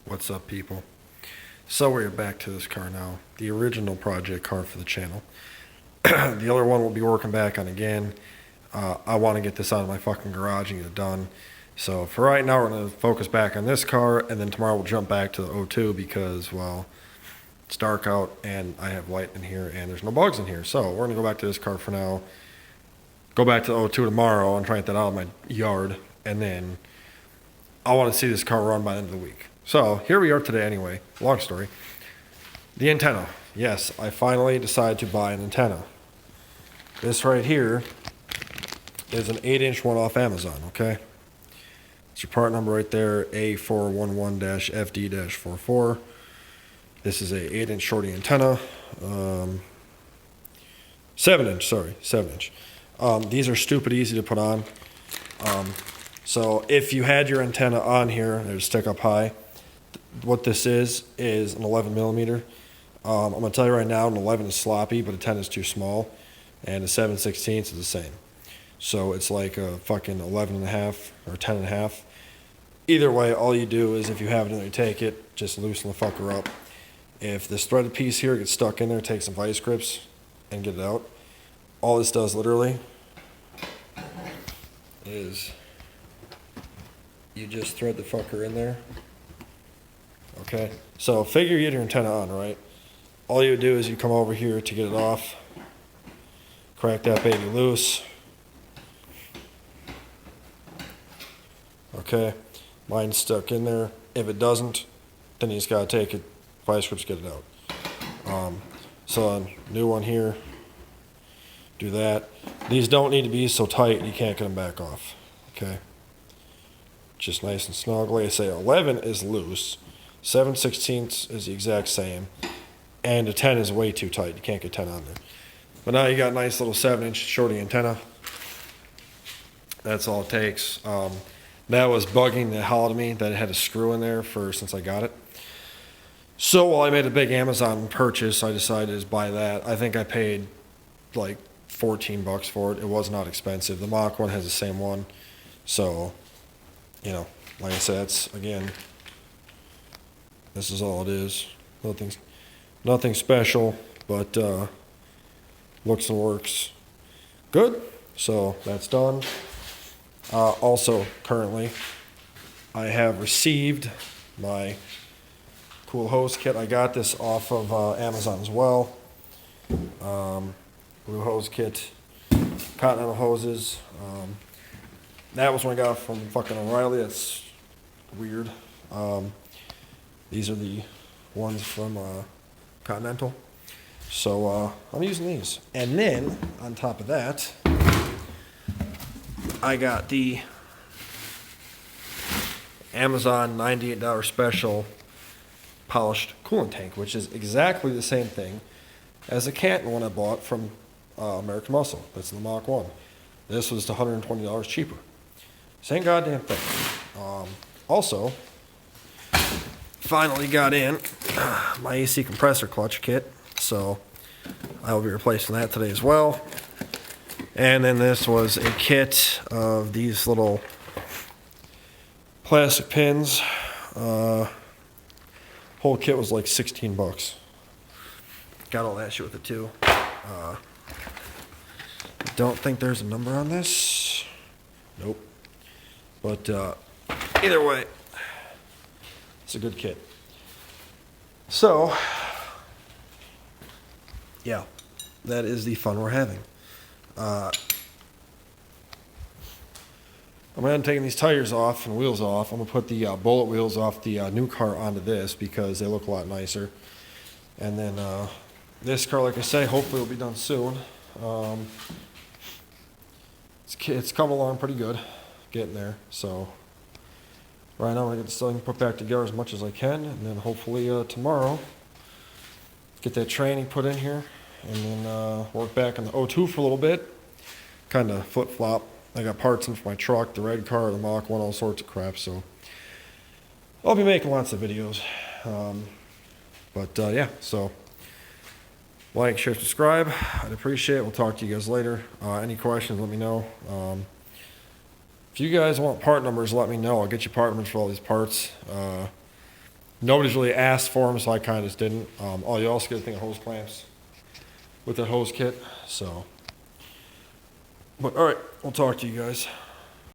What's up, people? So we're back to this car now, the original project car for the channel. The other one we'll be working back on again. I want to get this out of my fucking garage and get it done. So for right now, we're going to focus back on this car, and then tomorrow we'll jump back to the O2 because, well, it's dark out and I have light in here and there's no bugs in here. So we're going to go back to this car for now, go back to the O2 tomorrow and try and get that out of my yard, and then I want to see this car run by the end of the week. So here we are today anyway, long story. The antenna. Yes, I finally decided to buy an antenna. This right here is an 8-inch one off Amazon, okay? It's your part number right there, A411-FD-44. This is a 8-inch shorty antenna. 7-inch, sorry, 7-inch. These are stupid easy to put on. So if you had your antenna on here, they would stick up high. What this is an 11 millimeter. I'm going to tell you right now, an 11 is sloppy, but a 10 is too small. And a 7/16 is the same. So it's like a fucking 11 and a half or 10 and a half. Either way, all you do is if you have it in there, you take it, just loosen the fucker up. If this threaded piece here gets stuck in there, take some vice grips and get it out. All this does literally is you just thread the fucker in there. Okay, so figure you get your antenna on, right? All you do is you come over here to get it off, crack that baby loose. Okay, mine's stuck in there. If it doesn't, then you just gotta take it, vice grips, get it out. So a new one here, do that. These don't need to be so tight you can't get them back off, okay? Just nice and snug. Like I say, 11 is loose, 7/16 is the exact same, and a 10 is way too tight. You can't get 10 on there. But now you got a nice little 7-inch shorty antenna. That's all it takes. That was bugging the hell out of me that it had a screw in there since I got it. So while I made a big Amazon purchase, I decided to buy that. I think I paid like $14 for it. It was not expensive. The Mach 1 has the same one. So, you know, like I said, that's, again, this is all it is. Nothing special, but looks and works good. So that's done. Also, currently, I have received my cool hose kit. I got this off of Amazon as well. Blue hose kit, Continental hoses. That was one I got from fucking O'Reilly. That's weird. These are the ones from Continental. So I'm using these. And then, on top of that, I got the Amazon $98 special polished coolant tank, which is exactly the same thing as the Canton one I bought from American Muscle. That's the Mach 1. This was $120 cheaper. Same goddamn thing. Also, finally got in my AC compressor clutch kit, so I will be replacing that today as well. And then this was a kit of these little plastic pins. Whole kit was like $16. Got all that shit with it too. Don't think there's a number on this. Nope. But either way, it's a good kit. So, yeah, that is the fun we're having. I'm going to take these tires off and wheels off. I'm going to put the bullet wheels off the new car onto this because they look a lot nicer. And then this car, like I say, hopefully will be done soon. It's come along pretty good, getting there. So right now I'm going to get this thing put back together as much as I can. And then hopefully tomorrow, get that training put in here. And then work back on the O2 for a little bit. Kind of flip-flop. I got parts in for my truck, the red car, the Mach 1, all sorts of crap. So I'll be making lots of videos. Yeah, so like, share, subscribe. I'd appreciate it. We'll talk to you guys later. Any questions, let me know. If you guys want part numbers, let me know. I'll get you part numbers for all these parts. Nobody's really asked for them, so I kind of just didn't. Oh, you also get a thing of hose clamps with the hose kit. So, but all right, we'll talk to you guys.